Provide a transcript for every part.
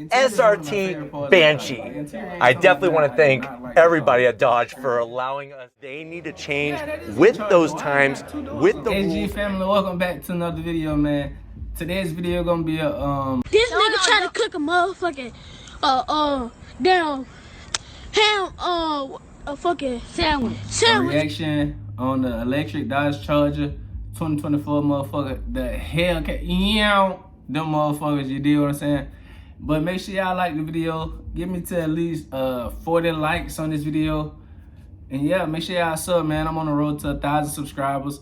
SRT Banshee. I definitely want to thank everybody at Dodge for allowing us. They need to change with those times, with the AG family, welcome back to another video, man. Today's video gonna be a This nigga trying to cook a motherfucking damn ham a fucking sandwich. reaction on the electric Dodge Charger 2024 motherfucker, the Hellcat. Them motherfuckers, you deal what I'm saying? But make sure y'all like the video. Give me to at least 40 likes on this video. And yeah, make sure y'all sub, man. I'm on the road to 1,000 subscribers.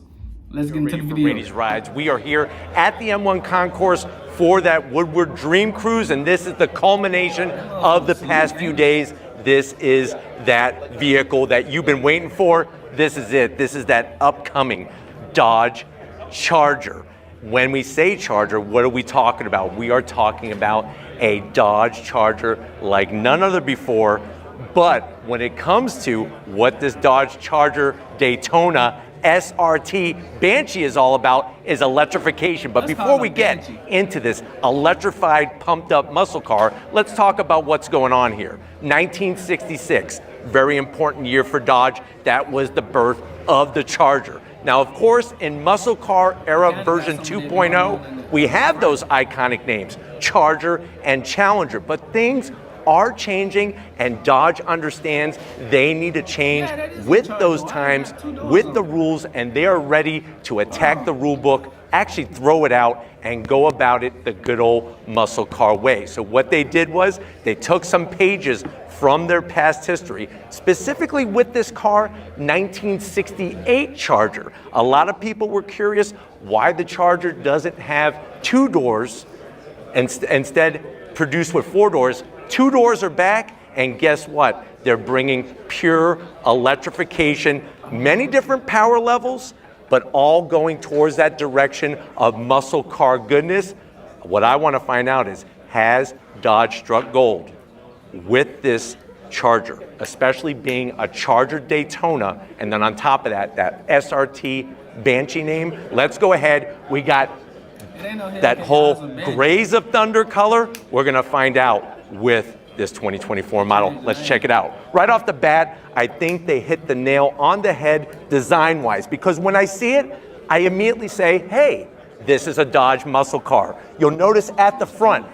Let's get into the video. Brady's Rides. We are here at the M1 Concourse for that Woodward Dream Cruise, and this is the culmination of the past few days. This is that vehicle that you've been waiting for. This is it. This is that upcoming Dodge Charger. When we say Charger, what are we talking about? We are talking about a Dodge Charger like none other before. But when it comes to what this Dodge Charger Daytona SRT Banshee is all about is electrification. But before we get into this electrified, pumped up muscle car, let's talk about what's going on here. 1966, very important year for Dodge. That was the birth of the Charger. Now, of course, in muscle car era version 2.0, we have those iconic names, Charger and Challenger, but things are changing, and Dodge understands they need to change with those times, with the rules, and they are ready to attack the rule book, actually throw it out, and go about it the good old muscle car way. So what they did was they took some pages from their past history, specifically with this car, 1968 Charger. A lot of people were curious why the Charger doesn't have two doors, and instead produced with four doors. Two doors are back, and guess what? They're bringing pure electrification, many different power levels, but all going towards that direction of muscle car goodness. What I want to find out is, has Dodge struck gold with this Charger, especially being a Charger Daytona, and then on top of that, that SRT Banshee name? Let's go ahead. We got that whole Grays of Thunder color. We're gonna find out with this 2024 model. Let's check it out. Right off the bat, I think they hit the nail on the head design-wise, because when I see it, I immediately say, hey, this is a Dodge muscle car. You'll notice at the front,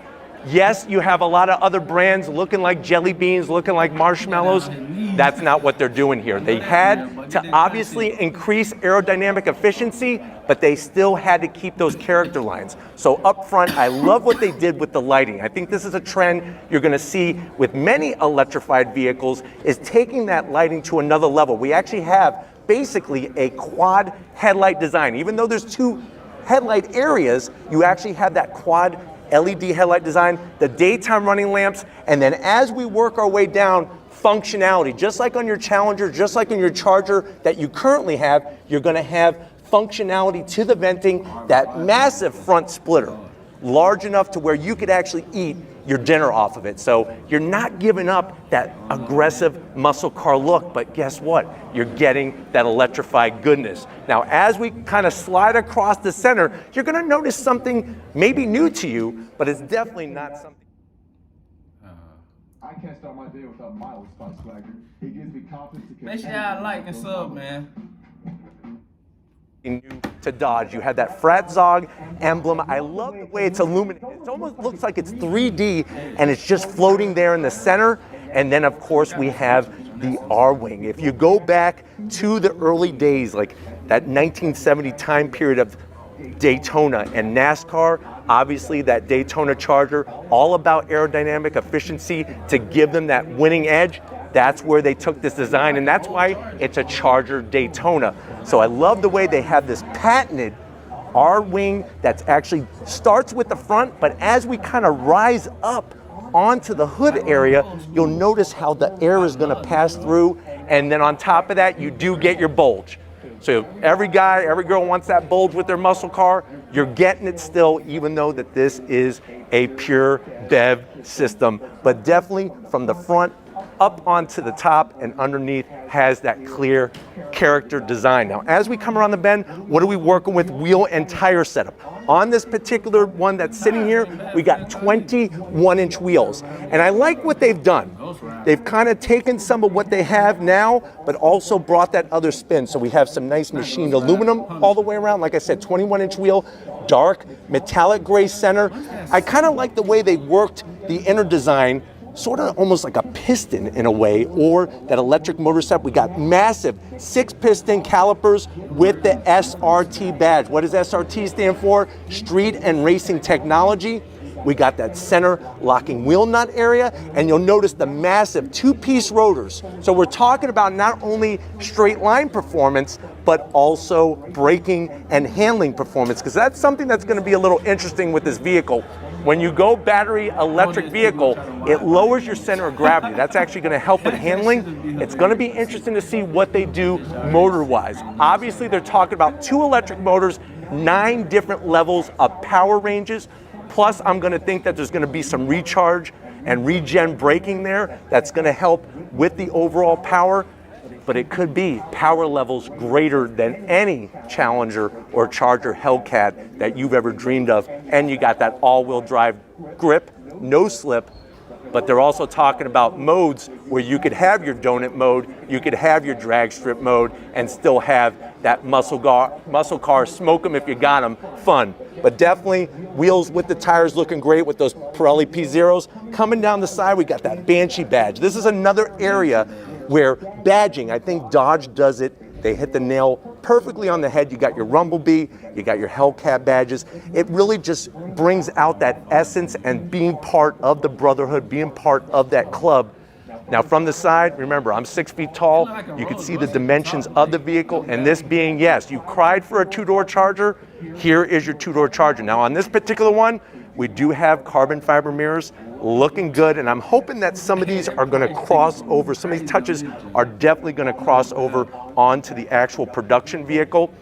yes, you have a lot of other brands looking like jelly beans, looking like marshmallows. That's not what they're doing here. They had to obviously increase aerodynamic efficiency, but they still had to keep those character lines. So up front, I love what they did with the lighting. I think this is a trend you're gonna see with many electrified vehicles, is taking that lighting to another level. We actually have basically a quad headlight design. Even though there's two headlight areas, you actually have that quad LED headlight design, the daytime running lamps, and then as we work our way down, functionality. Just like on your Challenger, just like on your Charger that you currently have, you're gonna have functionality to the venting, that massive front splitter, large enough to where you could actually eat your dinner off of it. So you're not giving up that aggressive muscle car look, but guess what? You're getting that electrified goodness. Now, as we kind of slide across the center, you're gonna notice something maybe new to you, but it's definitely not something. I can't start my day without my old Spice Swagger. It gives me confidence to make sure y'all like and sub, man. New to Dodge, you have that Fratzog emblem. I love the way it's illuminated. It almost looks like it's 3D, and it's just floating there in the center. And then, of course, we have the R-Wing. If you go back to the early days, like that 1970 time period of Daytona and NASCAR, obviously that Daytona Charger, all about aerodynamic efficiency to give them that winning edge. That's where they took this design, and that's why it's a Charger Daytona. So I love the way they have this patented R-Wing that actually starts with the front, but as we kind of rise up onto the hood area, you'll notice how the air is gonna pass through, and then on top of that, you do get your bulge. So every guy, every girl wants that bulge with their muscle car. You're getting it still, even though that this is a pure BEV system. But definitely from the front up onto the top, and underneath has that clear character design. Now, as we come around the bend, what are we working with? Wheel and tire setup. On this particular one that's sitting here, we got 21-inch wheels. And I like what they've done. They've kind of taken some of what they have now, but also brought that other spin. So we have some nice machined aluminum all the way around. Like I said, 21-inch wheel, dark, metallic gray center. I kind of like the way they worked the inner design, sort of almost like a piston in a way, or that electric motor set. We got massive 6-piston calipers with the SRT badge. What does SRT stand for? Street and Racing Technology. We got that center locking wheel nut area, and you'll notice the massive 2-piece rotors. So we're talking about not only straight line performance, but also braking and handling performance, because that's something that's going to be a little interesting with this vehicle. When you go battery electric vehicle, it lowers your center of gravity. That's actually going to help with handling. It's going to be interesting to see what they do motor-wise. Obviously, they're talking about 2 electric motors, 9 different levels of power ranges. Plus, I'm going to think that there's going to be some recharge and regen braking there that's going to help with the overall power. But it could be power levels greater than any Challenger or Charger Hellcat that you've ever dreamed of. And you got that all-wheel drive grip, no slip. But they're also talking about modes where you could have your donut mode, you could have your drag strip mode, and still have that muscle car, smoke them if you got them, fun. But definitely wheels with the tires looking great with those Pirelli P0s. Coming down the side, we got that Banshee badge. This is another area where badging, I think Dodge does it. They hit the nail perfectly on the head. You got your Rumblebee, you got your Hellcat badges. It really just brings out that essence and being part of the brotherhood, being part of that club. Now from the side, remember, I'm 6 feet tall. You can see the dimensions of the vehicle, and this being, yes, you cried for a 2-door Charger. Here is your 2-door Charger. Now on this particular one, we do have carbon fiber mirrors, looking good, and I'm hoping that some of these are going to cross over. Some of these touches are definitely going to cross over onto the actual production vehicle.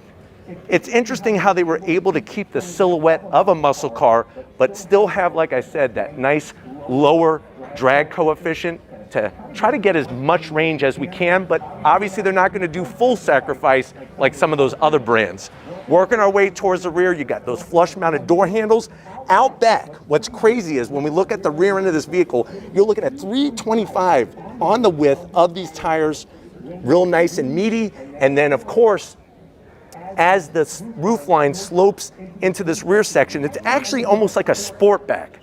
It's interesting how they were able to keep the silhouette of a muscle car, but still have, like I said, that nice lower drag coefficient to try to get as much range as we can, but obviously they're not going to do full sacrifice like some of those other brands. Working our way towards the rear, you got those flush mounted door handles. Out back, what's crazy is when we look at the rear end of this vehicle, you're looking at 325 on the width of these tires, real nice and meaty. And then of course, as the roof line slopes into this rear section, it's actually almost like a Sportback.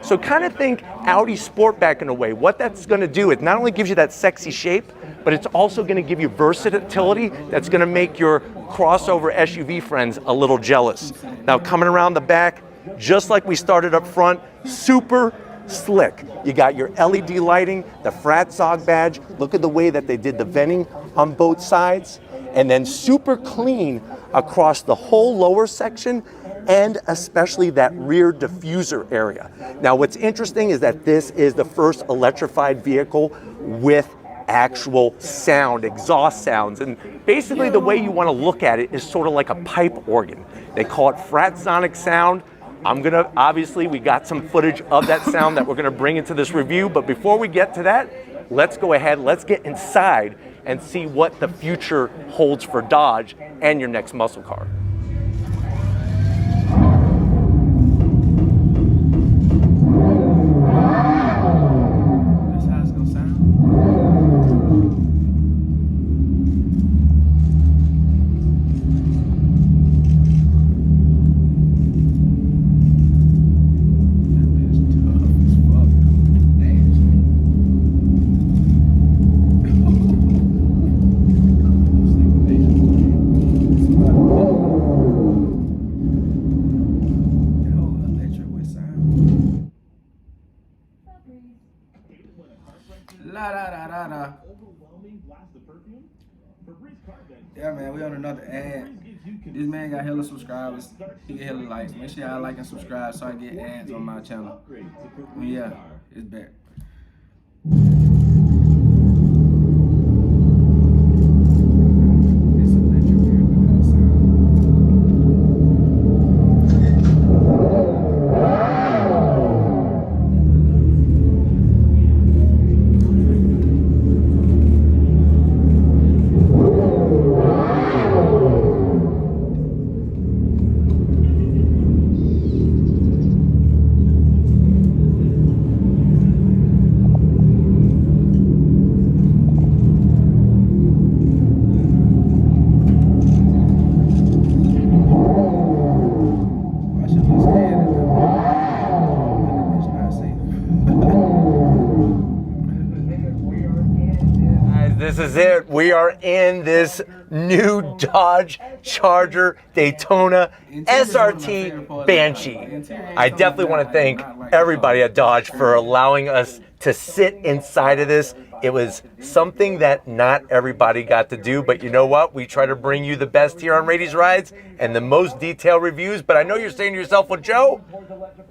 So kind of think Audi Sportback in a way. What that's going to do, it not only gives you that sexy shape, but it's also going to give you versatility that's going to make your crossover SUV friends a little jealous. Now coming around the back, just like we started up front, super slick. You got your LED lighting, the Fratzog badge. Look at the way that they did the venting on both sides. And then super clean across the whole lower section, and especially that rear diffuser area. Now what's interesting is that this is the first electrified vehicle with actual sound, exhaust sounds. And basically the way you want to look at it is sort of like a pipe organ. They call it Fratzonic sound. Obviously we got some footage of that sound that we're gonna bring into this review, but before we get to that, let's go ahead, let's get inside and see what the future holds for Dodge and your next muscle car. That's how it's gonna sound. Yeah, man, we on another ad. This man got hella subscribers. He get hella likes. Make sure y'all like and subscribe so I get ads on my channel. But yeah, it's back. guys, this is it. We are in this new Dodge Charger Daytona SRT Banshee. I definitely want to thank everybody at Dodge for allowing us to sit inside of this. It was something that not everybody got to do, but you know what? We try to bring you the best here on Rady's Rides and the most detailed reviews. But I know you're saying to yourself, well, Joe,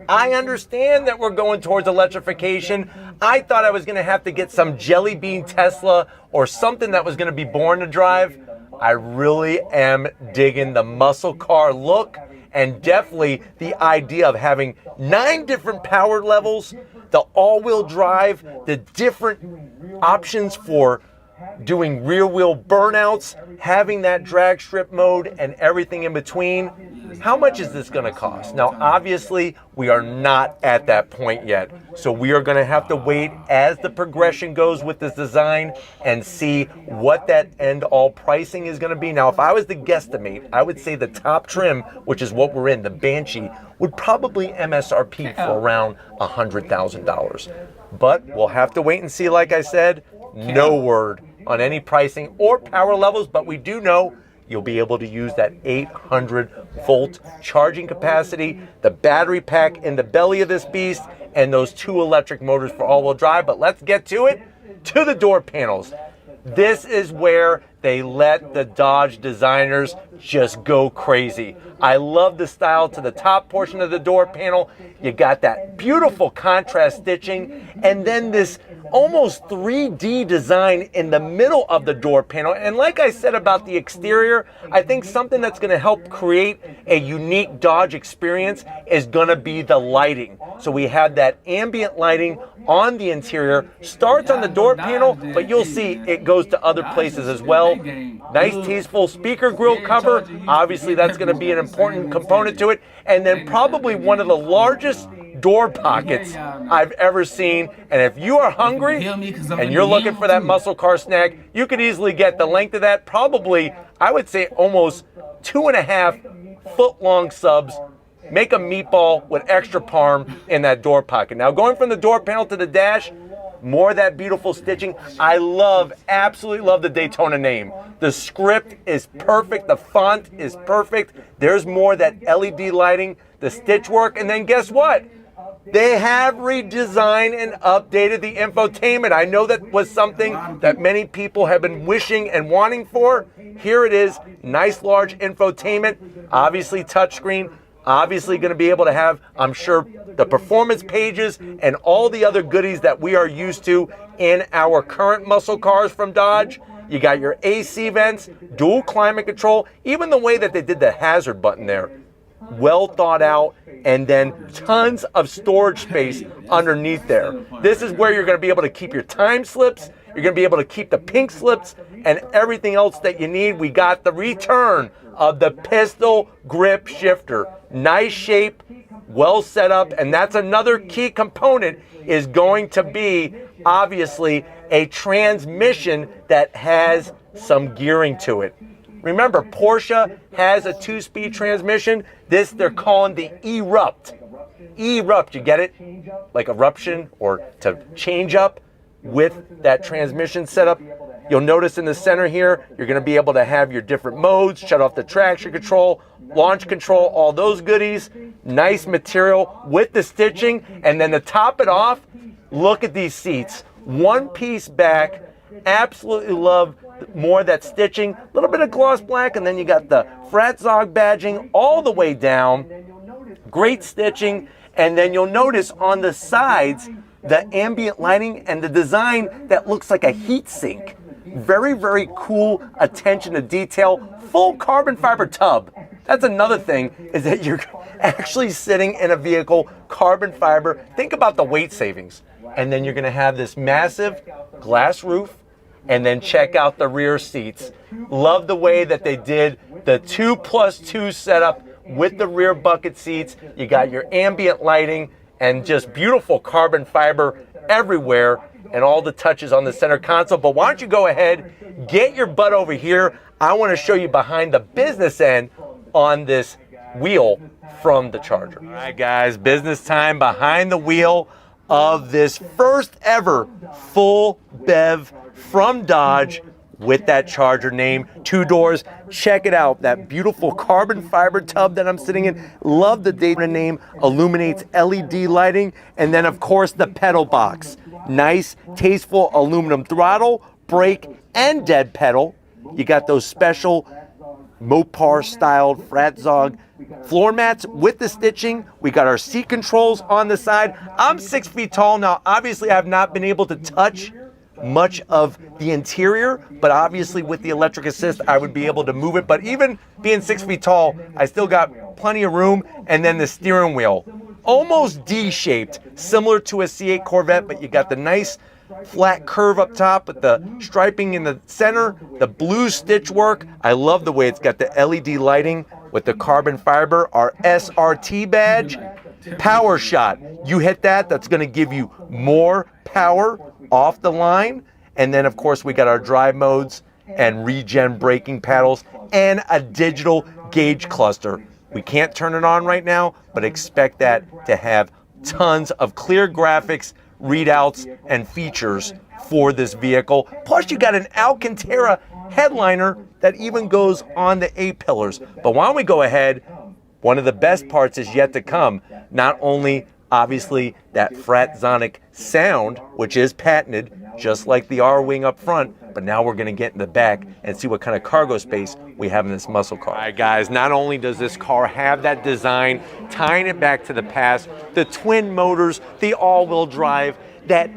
I understand that we're going towards electrification. I thought I was going to have to get some jelly bean Tesla or something that was going to be born to drive. I really am digging the muscle car look and definitely the idea of having 9 different power levels, the all-wheel drive, the different options for doing rear-wheel burnouts, having that drag strip mode, and everything in between. How much is this going to cost? Now, obviously, we are not at that point yet. So we are going to have to wait as the progression goes with this design and see what that end-all pricing is going to be. Now, if I was to guesstimate, I would say the top trim, which is what we're in, the Banshee, would probably MSRP for around $100,000. But we'll have to wait and see. Like I said, no word on any pricing or power levels, but we do know you'll be able to use that 800-volt charging capacity, the battery pack in the belly of this beast, and those 2 electric motors for all-wheel drive. But let's get to it, to the door panels. This is where they let the Dodge designers just go crazy. I love the style to the top portion of the door panel. You got that beautiful contrast stitching, and then this almost 3D design in the middle of the door panel. And like I said about the exterior, I think something that's going to help create a unique Dodge experience is going to be the lighting. So we have that ambient lighting on the interior, starts on the door panel, but you'll see it goes to other places as well. Nice tasteful speaker grill cover. Obviously that's going to be an important component to it. And then probably one of the largest door pockets I've ever seen. And if you are hungry and you're looking for that muscle car snack, you could easily get the length of that, probably, I would say almost 2.5 foot long subs. Make a meatball with extra parm in that door pocket. Now going from the door panel to the dash, more of that beautiful stitching. I absolutely love the Daytona name. The script is perfect. The font is perfect. There's more of that LED lighting, the stitch work, and then guess what? They have redesigned and updated the infotainment. I know that was something that many people have been wishing and wanting for. Here it is, nice large infotainment, obviously touchscreen, obviously going to be able to have, I'm sure, the performance pages and all the other goodies that we are used to in our current muscle cars from Dodge. You got your AC vents, dual climate control, even the way that they did the hazard button there. Well thought out, and then tons of storage space underneath there. This is where you're going to be able to keep your time slips, you're going to be able to keep the pink slips, and everything else that you need. We got the return of the pistol grip shifter. Nice shape, well set up, and that's another key component is going to be, obviously, a transmission that has some gearing to it. Remember, Porsche has a 2-speed transmission. This they're calling the Erupt. Erupt, you get it? Like eruption or to change up with that transmission setup. You'll notice in the center here, you're going to be able to have your different modes, shut off the traction control, launch control, all those goodies. Nice material with the stitching. And then to top it off, look at these seats. One piece back. Absolutely love more of that stitching. A little bit of gloss black, and then you got the Fratzog badging all the way down. Great stitching. And then you'll notice on the sides, the ambient lighting and the design that looks like a heat sink. Very, very cool attention to detail. Full carbon fiber tub. That's another thing, is that you're actually sitting in a vehicle, carbon fiber. Think about the weight savings. And then you're going to have this massive glass roof, and then check out the rear seats. Love the way that they did the 2+2 setup with the rear bucket seats. You got your ambient lighting and just beautiful carbon fiber everywhere, and all the touches on the center console. But why don't you go ahead, get your butt over here. I want to show you behind the business end on this wheel from the Charger. All right, guys, business time behind the wheel of this first ever full BEV from Dodge with that Charger name, 2 doors. Check it out, that beautiful carbon fiber tub that I'm sitting in. Love the Daytona name, illuminates LED lighting, and then of course the pedal box. Nice, tasteful aluminum throttle, brake, and dead pedal. You got those special Mopar styled Fratzog floor mats with the stitching. We got our seat controls on the side. I'm 6 feet tall now. Obviously I have not been able to touch much of the interior, but obviously with the electric assist I would be able to move it. But even being 6 feet tall, I still got plenty of room. And then the steering wheel, almost D-shaped, similar to a C8 Corvette, but you got the nice flat curve up top with the striping in the center, the blue stitch work. I love the way it's got the LED lighting with the carbon fiber, our SRT badge. Power shot, you hit that, that's gonna give you more power off the line. And then of course we got our drive modes and regen braking paddles and a digital gauge cluster. We can't turn it on right now, but expect that to have tons of clear graphics, readouts, and features for this vehicle. Plus you got an Alcantara headliner that even goes on the A-pillars. But why don't we go ahead, one of the best parts is yet to come. Not only obviously that Fratzonic sound, which is patented, just like the R-Wing up front, but now we're gonna get in the back and see what kind of cargo space we have in this muscle car. All right, guys, not only does this car have that design, tying it back to the past, the twin motors, the all-wheel drive, that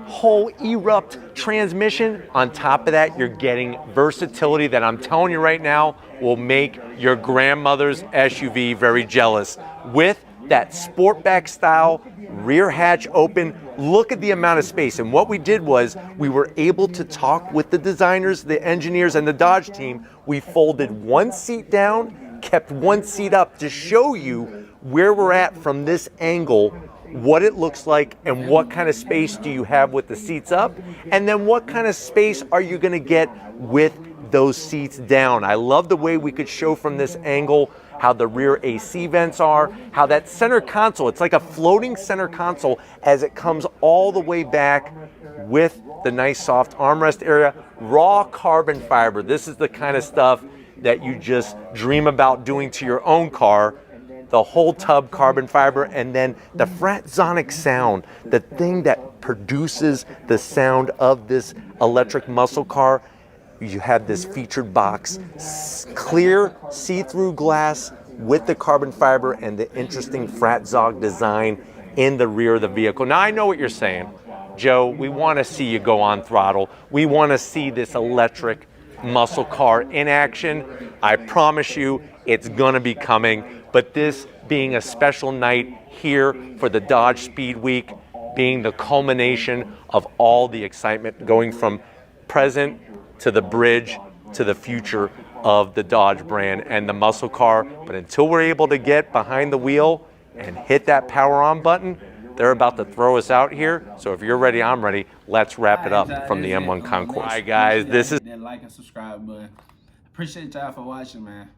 whole erupt transmission, on top of that, you're getting versatility that I'm telling you right now will make your grandmother's SUV very jealous. With that sportback style, rear hatch open, look at the amount of space. And what we did was we were able to talk with the designers, the engineers, and the Dodge team. We folded one seat down, kept one seat up to show you where we're at from this angle, what it looks like, and what kind of space do you have with the seats up, and then what kind of space are you gonna get with those seats down. I love the way we could show from this angle how the rear AC vents are, how that center console, it's like a floating center console as it comes all the way back with the nice soft armrest area. Raw carbon fiber, this is the kind of stuff that you just dream about doing to your own car. The whole tub carbon fiber, and then the Fratzonic sound, the thing that produces the sound of this electric muscle car. You have this featured box, clear see-through glass with the carbon fiber and the interesting Fratzog design in the rear of the vehicle. Now I know what you're saying, Joe, we want to see you go on throttle. We want to see this electric muscle car in action. I promise you it's gonna be coming, but this being a special night here for the Dodge Speed Week, being the culmination of all the excitement going from present to the bridge to the future of the Dodge brand and the muscle car. But until we're able to get behind the wheel and hit that power on button, they're about to throw us out here. So if you're ready, I'm ready. Let's wrap it up from the M1 Concourse. All right, guys, this is that like and subscribe button. Appreciate y'all for watching, man.